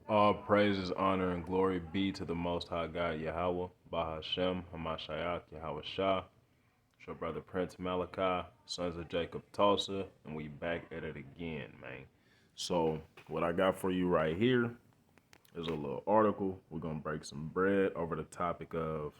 All praises, honor, and glory be to the Most High God, Yahweh, Bahashem, Hamashiach, Yahweh Shah. It's your brother Prince Malachi, sons of Jacob Tulsa, and we back at it again, man. So, what I got for you right here is a little article. We're going to break some bread over the topic of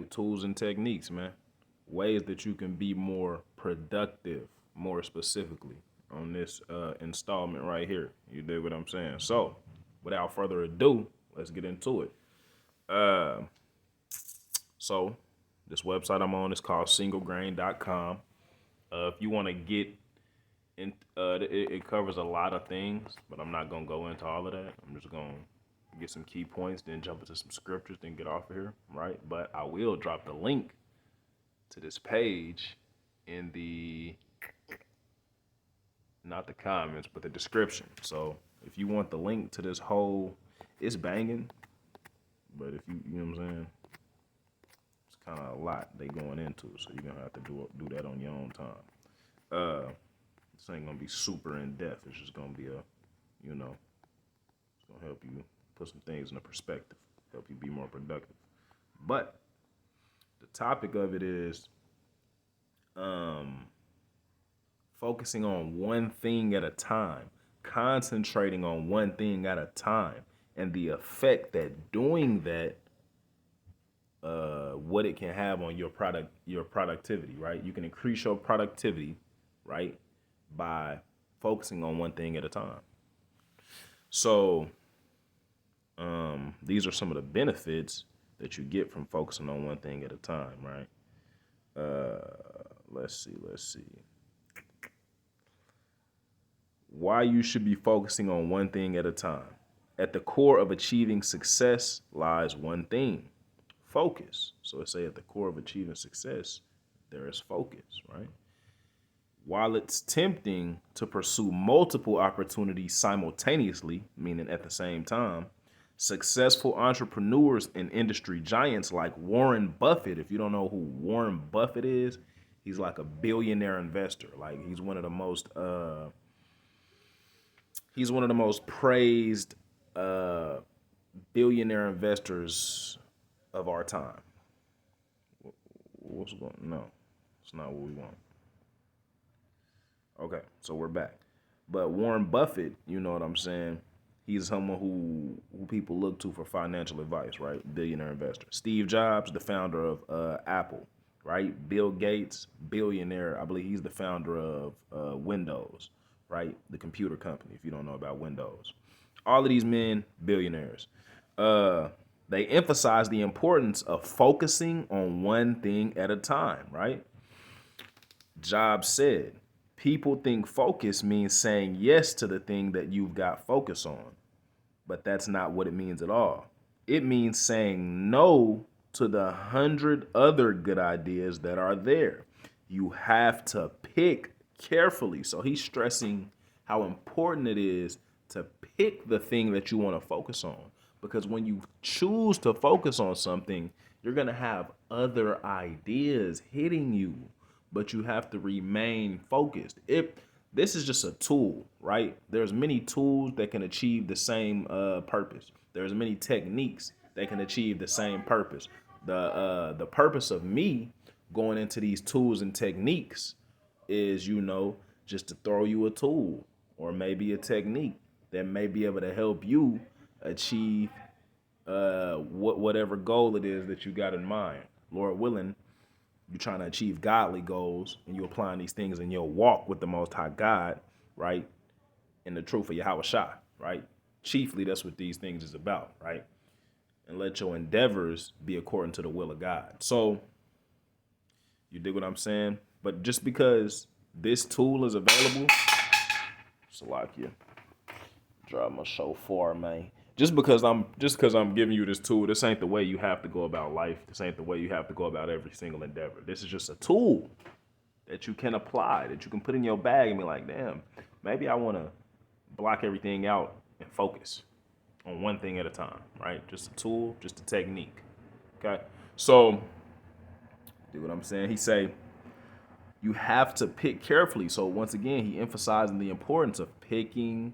tools and techniques, man. Ways that you can be more productive, more specifically, on this installment right here. You dig what I'm saying? So, without further ado, let's get into it. Uh, so, this website I'm on is called singlegrain.com. If you want to get in, it covers a lot of things, but I'm not gonna go into all of that. I'm just gonna get some key points, then jump into some scriptures, then get off of here, right? But I will drop the link to this page in the not the comments, but the description. So if you want the link to this whole, it's banging. But if you know what I'm saying, it's kind of a lot they going into, so you're gonna have to do that on your own time. Uh, this ain't gonna be super in depth. It's just gonna be it's gonna help you put some things in a perspective, help you be more productive. But the topic of it is um focusing on one thing at a time, concentrating on one thing at a time, and the effect that doing that, what it can have on your productivity, right? You can increase your productivity, right, by focusing on one thing at a time. So, these are some of the benefits that you get from focusing on one thing at a time, right? Let's see. Why you should be focusing on one thing at a time. At the core of achieving success lies one thing: focus. So it say at the core of achieving success, there is focus, right? While it's tempting to pursue multiple opportunities simultaneously, meaning at the same time, successful entrepreneurs and industry giants like Warren Buffett, if you don't know who Warren Buffett is, he's like a billionaire investor. Like he's one of the most praised uh, billionaire investors of our time. What's going? No, it's not what we want. Okay, so we're back. But Warren Buffett, you know what I'm saying? He's someone who people look to for financial advice, right? Billionaire investor. Steve Jobs, the founder of Apple, right? Bill Gates, billionaire. I believe he's the founder of Windows, right? The computer company. If you don't know about Windows, all of these men, billionaires. Uh, they emphasize the importance of focusing on one thing at a time, right? Jobs said, people think focus means saying yes to the thing that you've got focus on, but that's not what it means at all. It means saying no to the 100 other good ideas that are there. You have to pick carefully. So he's stressing how important it is to pick the thing that you want to focus on. Because when you choose to focus on something, you're going to have other ideas hitting you, but you have to remain focused. If this is just a tool, right? There's many tools that can achieve the same purpose. There's many techniques that can achieve the same purpose. The purpose of me going into these tools and techniques is, just to throw you a tool or maybe a technique that may be able to help you achieve whatever goal it is that you got in mind. Lord willing, you're trying to achieve godly goals and you're applying these things in your walk with the Most High God, right? In the truth of Yahweh Shah, right? Chiefly, that's what these things is about, right? And let your endeavors be according to the will of God. So, you dig what I'm saying? But just because this tool is available, Salakia, drive my shofar, man. Just because I'm giving you this tool, this ain't the way you have to go about life. This ain't the way you have to go about every single endeavor. This is just a tool that you can apply, that you can put in your bag and be like, damn, maybe I want to block everything out and focus on one thing at a time, right? Just a tool, just a technique. Okay. So, do what I'm saying. He say you have to pick carefully. So once again, he emphasizing the importance of picking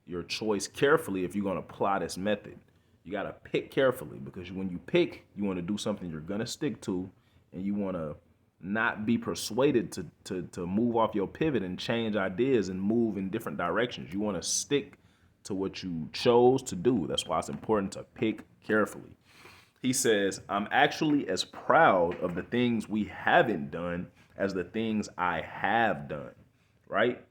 your choice carefully if you're going to apply this method. You got to pick carefully, because when you pick, you want to do something you're going to stick to, and you want to not be persuaded to move off your pivot and change ideas and move in different directions. You want to stick to what you chose to do. That's why it's important to pick carefully. He says, I'm actually as proud of the things we haven't done as the things I have done, right?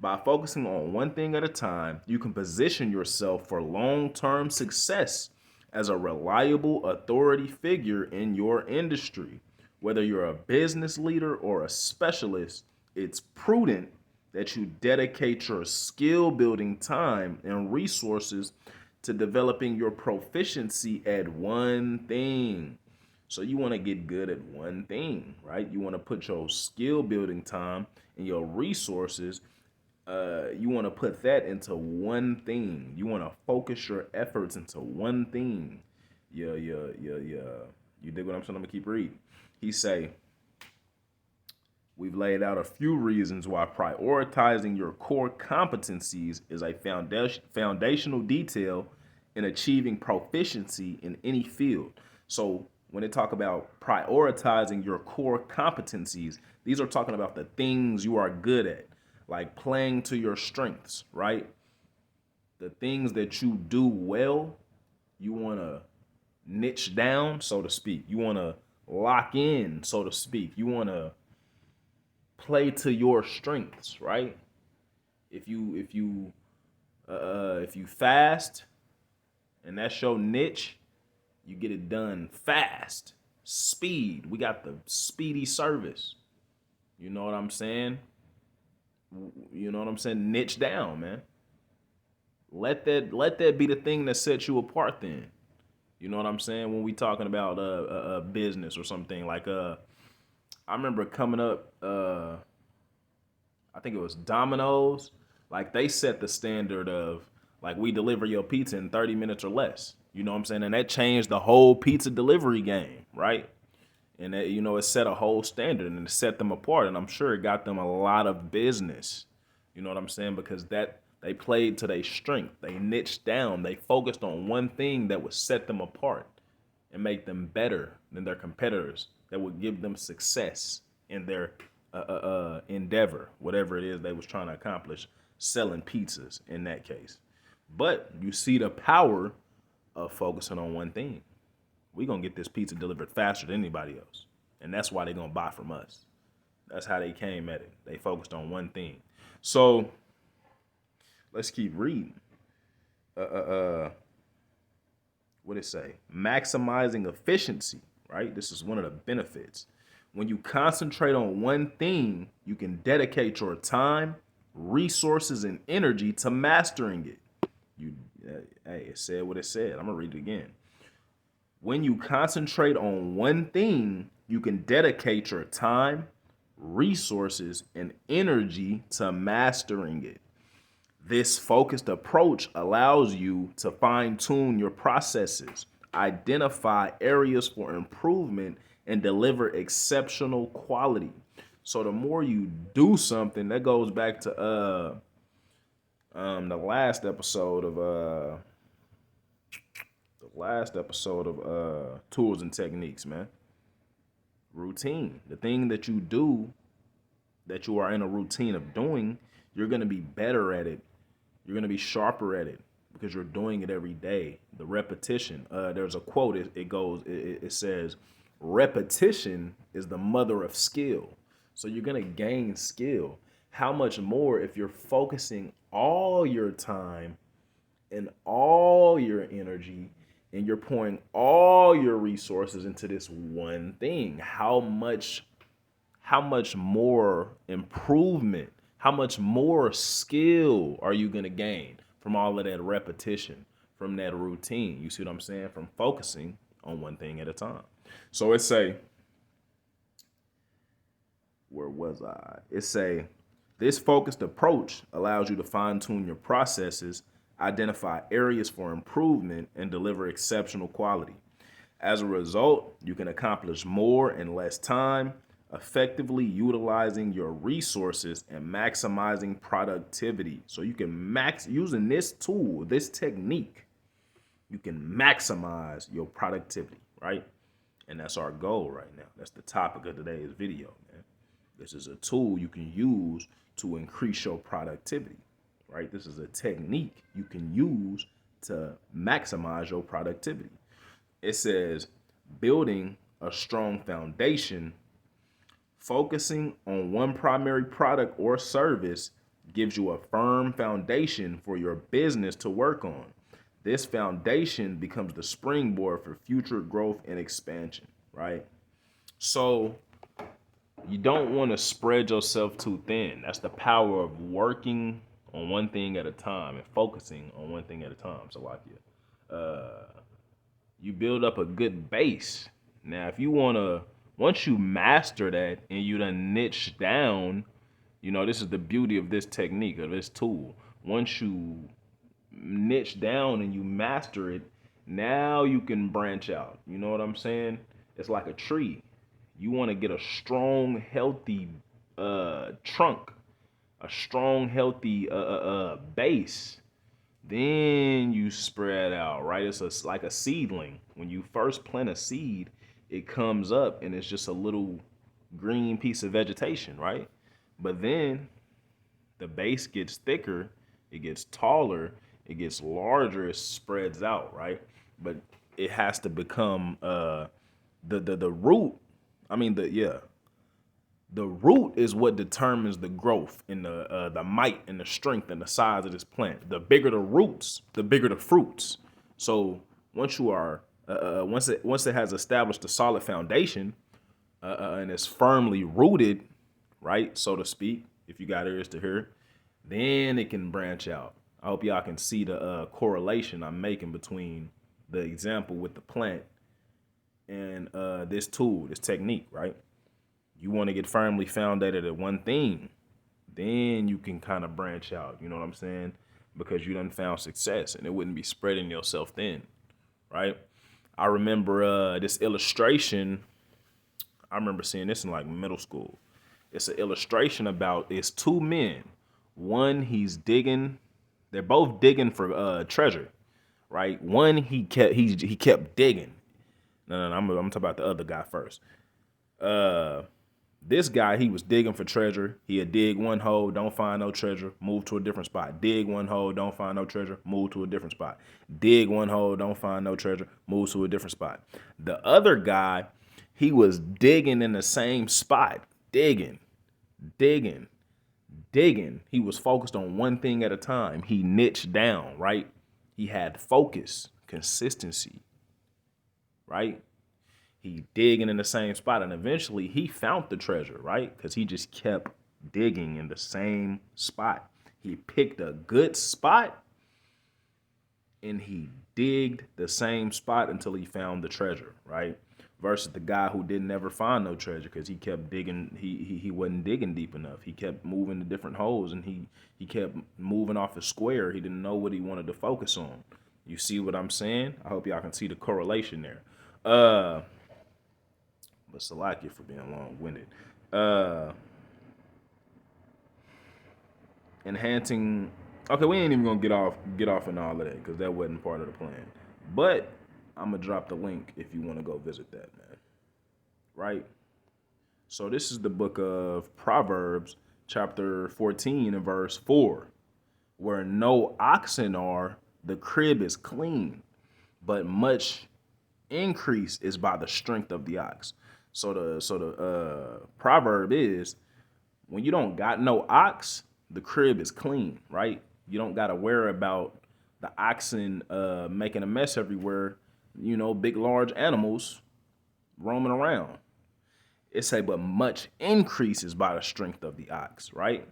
By focusing on one thing at a time, you can position yourself for long-term success as a reliable authority figure in your industry. Whether you're a business leader or a specialist, it's prudent that you dedicate your skill building time and resources to developing your proficiency at one thing. So you want to get good at one thing, right? You want to put your skill building time and your resources, you want to put that into one thing. You want to focus your efforts into one thing. Yeah. You dig what I'm saying? I'm gonna keep reading. He say, we've laid out a few reasons why prioritizing your core competencies is a foundational detail in achieving proficiency in any field. So when they talk about prioritizing your core competencies, these are talking about the things you are good at, like playing to your strengths, right? The things that you do well, you want to niche down, so to speak. You want to lock in, so to speak. You want to play to your strengths, right? If you fast and that's your niche, you get it done fast. Speed. We got the speedy service. You know what I'm saying? Niche down, man. Let that be the thing that sets you apart then. You know what I'm saying? When we talking about a business or something like I remember coming up, I think it was Domino's. Like they set the standard of like we deliver your pizza in 30 minutes or less. You know what I'm saying? And that changed the whole pizza delivery game, right? And that, it set a whole standard and it set them apart. And I'm sure it got them a lot of business. You know what I'm saying? Because that they played to their strength. They niched down. They focused on one thing that would set them apart and make them better than their competitors. That would give them success in their endeavor, whatever it is they was trying to accomplish, selling pizzas in that case. But you see the power of focusing on one thing. We're going to get this pizza delivered faster than anybody else. And that's why they're going to buy from us. That's how they came at it. They focused on one thing. So let's keep reading. What it say? Maximizing efficiency, right? This is one of the benefits. When you concentrate on one thing, you can dedicate your time, resources, and energy to mastering it. Hey, it said what it said. I'm gonna read it again. When you concentrate on one thing, you can dedicate your time, resources, and energy to mastering it. This focused approach allows you to fine-tune your processes, identify areas for improvement, and deliver exceptional quality. So the more you do something, that goes back to the last episode of tools and techniques, man. Routine. The thing that you do, that you are in a routine of doing, you're gonna be better at it. You're gonna be sharper at it because you're doing it every day. The repetition. There's a quote. It says, repetition is the mother of skill. So you're gonna gain skill. How much more if you're focusing all your time and all your energy and you're pouring all your resources into this one thing? How much more improvement, how much more skill are you gonna gain from all of that repetition, from that routine? You see what I'm saying? From focusing on one thing at a time. So it's a, where was I? It's a, this focused approach allows you to fine-tune your processes, identify areas for improvement, and deliver exceptional quality. As a result, you can accomplish more in less time, effectively utilizing your resources and maximizing productivity. So you can using this tool, this technique, you can maximize your productivity, right? And that's our goal right now. That's the topic of today's video, man. This is a tool you can use to increase your productivity, right? This is a technique you can use to maximize your productivity. It says building a strong foundation, focusing on one primary product or service gives you a firm foundation for your business to work on. This foundation becomes the springboard for future growth and expansion, right? So you don't want to spread yourself too thin. That's the power of working on one thing at a time and focusing on one thing at a time. So like you build up a good base. Now, if you want to, once you master that and you done niche down, this is the beauty of this technique, of this tool. Once you niche down and you master it, now you can branch out. You know what I'm saying? It's like a tree. You want to get a strong, healthy trunk, a strong, healthy base. Then you spread out, right? It's like a seedling. When you first plant a seed, it comes up and it's just a little green piece of vegetation, right? But then the base gets thicker, it gets taller, it gets larger, it spreads out, right? But it has to become the root. The root is what determines the growth and the might and the strength and the size of this plant. The bigger the roots, the bigger the fruits. So once you are once it has established a solid foundation and it's firmly rooted, right, so to speak, if you got ears to hear, then it can branch out. I hope y'all can see the correlation I'm making between the example with the plant and this tool, this technique, right? You want to get firmly founded at one thing, then you can kind of branch out, you know what I'm saying? Because you done found success and it wouldn't be spreading yourself thin, right? I remember this illustration. I remember seeing this in like middle school. It's an illustration about it's two men. One, he's digging. They're both digging for treasure, right? One, he kept digging. No, I'm talking about the other guy first. This guy, he was digging for treasure. He'd dig one hole, don't find no treasure, move to a different spot. Dig one hole, don't find no treasure, move to a different spot. Dig one hole, don't find no treasure, move to a different spot. The other guy, he was digging in the same spot, digging. He was focused on one thing at a time. He niched down, right? He had focus, consistency, right? He digging in the same spot, and eventually he found the treasure, right? Because he just kept digging in the same spot. He picked a good spot, and he digged the same spot until he found the treasure, right? Versus the guy who didn't ever find no treasure because he kept digging. He wasn't digging deep enough. He kept moving to different holes, and he kept moving off a square. He didn't know what he wanted to focus on. You see what I'm saying? I hope y'all can see the correlation there. But Salakia for being long-winded. Enhancing. Okay, we ain't even gonna get off in all of that because that wasn't part of the plan. But I'm gonna drop the link if you want to go visit that, man. Right. So this is the book of Proverbs, chapter 14 and verse 4. Where no oxen are, the crib is clean, but much increase is by the strength of the ox. So the proverb is, when you don't got no ox, the crib is clean, right? You don't got to worry about the oxen making a mess everywhere, big, large animals roaming around. It say, but much increases by the strength of the ox, right?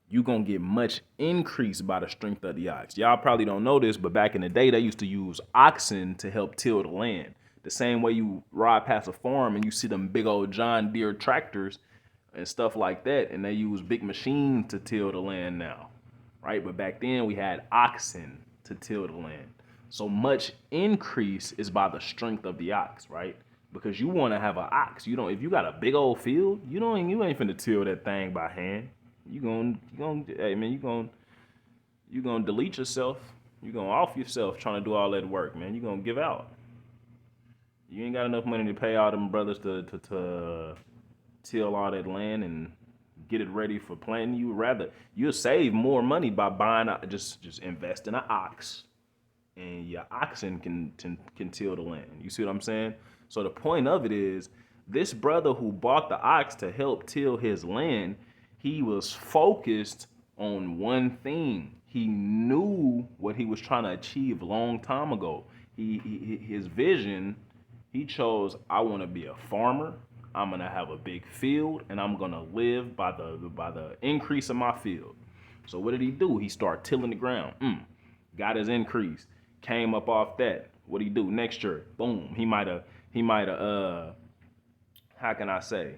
You gonna get much increase by the strength of the ox. Y'all probably don't know this, but back in the day, they used to use oxen to help till the land. The same way you ride past a farm and you see them big old John Deere tractors and stuff like that, and they use big machines to till the land now, right? But back then we had oxen to till the land. So much increase is by the strength of the ox, right? because you want to have an ox. You don't. If you got a big old field, you ain't finna till that thing by hand. Hey man, you gonna delete yourself. You gonna off yourself trying to do all that work, man. You gonna give out. You ain't got enough money to pay all them brothers to till all that land and get it ready for planting. You'll save more money by buying just invest in an ox, and your oxen can till the land. You see what I'm saying? So the point of it is, this brother who bought the ox to help till his land, he was focused on one thing. He knew what he was trying to achieve a long time ago. His vision, he chose, I want to be a farmer. I'm gonna have a big field, and I'm gonna live by the increase of my field. So what did he do? He started tilling the ground. Got his increase. Came up off that. What did he do next year? Boom. He might have how can I say?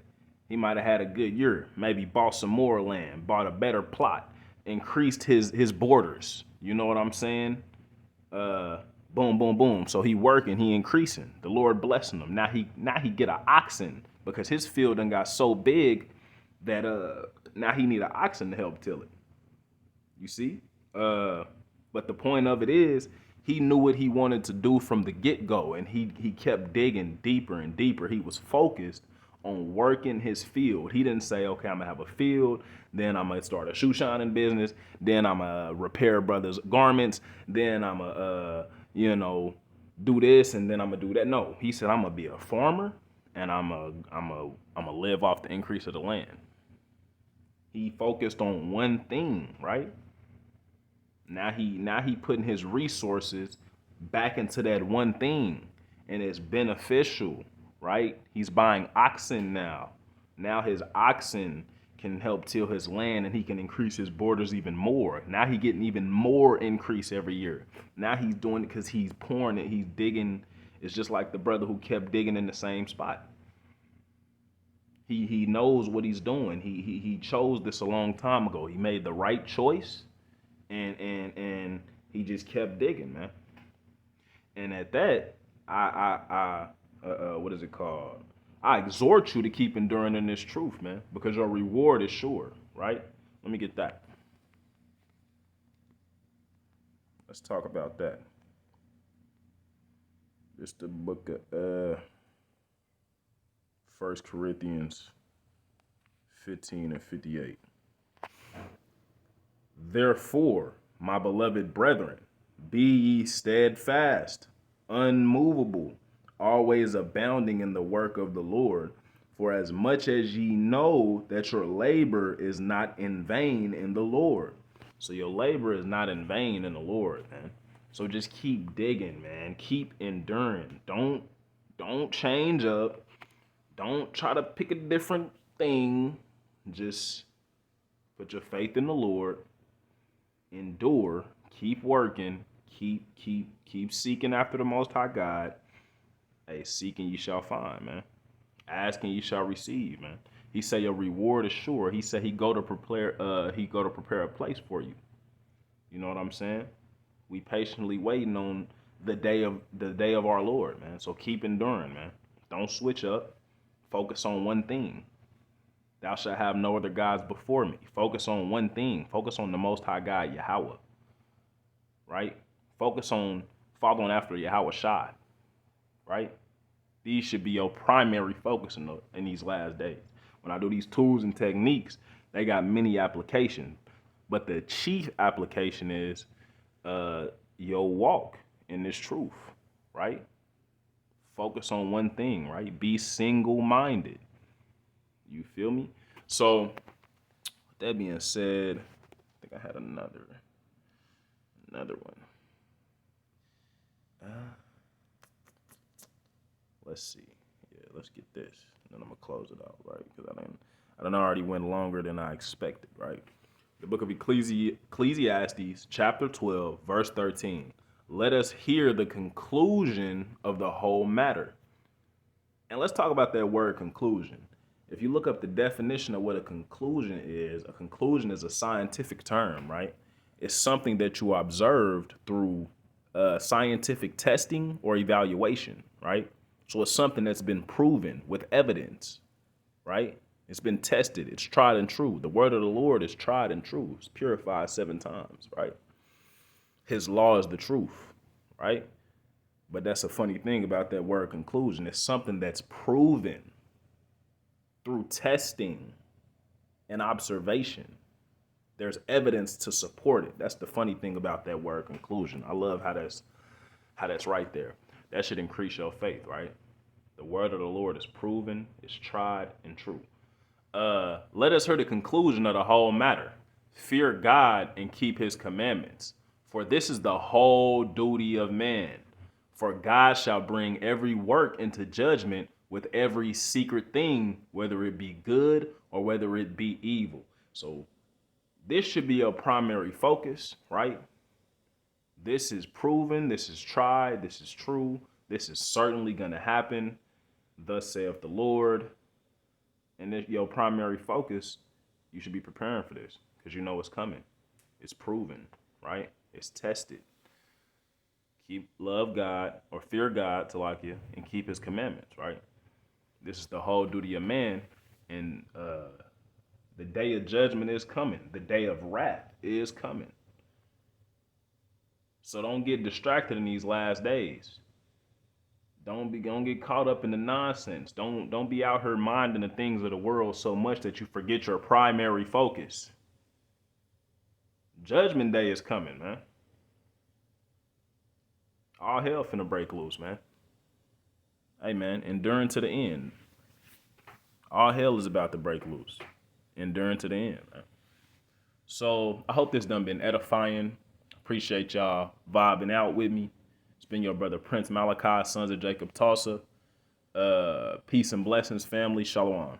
He might have had a good year. Maybe bought some more land, bought a better plot, increased his borders. You know what I'm saying? Boom, boom, boom. So he working, he increasing. The Lord blessing him. Now he get an oxen because his field done got so big that now he need an oxen to help till it. You see? But the point of it is, he knew what he wanted to do from the get-go, and he kept digging deeper and deeper. He was focused on working his field. He didn't say, okay, I'm gonna have a field, then I'm gonna start a shoe shining business, then I'm gonna repair brothers' garments, then I'm gonna do this, and then I'm gonna do that. No, he said, I'm gonna be a farmer, and I'm gonna live off the increase of the land. He focused on one thing, right? Now he putting his resources back into that one thing, and it's beneficial, right? He's buying oxen now. Now his oxen can help till his land, and he can increase his borders even more. Now he getting even more increase every year. Now he's doing it because he's pouring it. He's digging. It's just like the brother who kept digging in the same spot. He knows what he's doing. He chose this a long time ago. He made the right choice, and he just kept digging, man. And at that, I what is it called? I exhort you to keep enduring in this truth, man, because your reward is sure, right? Let me get that. Let's talk about that. It's the book of 1 Corinthians 15 and 58. Therefore, my beloved brethren, be ye steadfast, unmovable, always abounding in the work of the Lord, for as much as ye know that your labor is not in vain in the Lord. So your labor is not in vain in the Lord, man. So just keep digging, man. Keep enduring. Don't change up. Don't try to pick a different thing. Just put your faith in the Lord. Endure. Keep working. Keep seeking after the Most High God. Hey, seeking you shall find, man. Asking you shall receive, man. He said your reward is sure. He said he go to prepare a place for you. You know what I'm saying? We patiently waiting on the day of our Lord, man. So keep enduring, man. Don't switch up. Focus on one thing. Thou shalt have no other gods before me. Focus on one thing. Focus on the Most High God, Yahweh. Right? Focus on following after Yahweh Shai. Right? These should be your primary focus in these last days. When I do these tools and techniques, they got many applications. But the chief application is your walk in this truth, right? Focus on one thing, right? Be single-minded. You feel me? So, with that being said, I think I had another one. Let's see. Yeah, let's get this, and then I'm gonna close it out, right? Because I done already went longer than I expected, right? The book of Ecclesiastes, chapter 12, verse 13. Let us hear the conclusion of the whole matter. And let's talk about that word conclusion. If you look up the definition of what a conclusion is a scientific term, right? It's something that you observed through scientific testing or evaluation, right? So it's something that's been proven with evidence, right? It's been tested. It's tried and true. The word of the Lord is tried and true. It's purified 7 times, right? His law is the truth, right? But that's a funny thing about that word conclusion. It's something that's proven through testing and observation. There's evidence to support it. That's the funny thing about that word conclusion. I love how that's right there. That should increase your faith, right? The word of the Lord is proven, it's tried and true. Let us hear the conclusion of the whole matter. Fear God and keep his commandments, for this is the whole duty of man. For God shall bring every work into judgment with every secret thing, whether it be good or whether it be evil. So this should be your primary focus, right? This is proven, this is tried, this is true, this is certainly going to happen. Thus saith the Lord. And if your primary focus, you should be preparing for this because you know it's coming. It's proven, right? It's tested. Love God or fear God to like you and keep his commandments, right? This is the whole duty of man. And the day of judgment is coming. The day of wrath is coming. So don't get distracted in these last days. Don't get caught up in the nonsense. Don't be out here minding the things of the world so much that you forget your primary focus. Judgment day is coming, man. All hell finna break loose, man. Hey, man, enduring to the end. All hell is about to break loose. Enduring to the end, man. So I hope this done been edifying. Appreciate y'all vibing out with me. It's been your brother Prince Malachi, Sons of Jacob Tulsa. Peace and blessings, family. Shalom.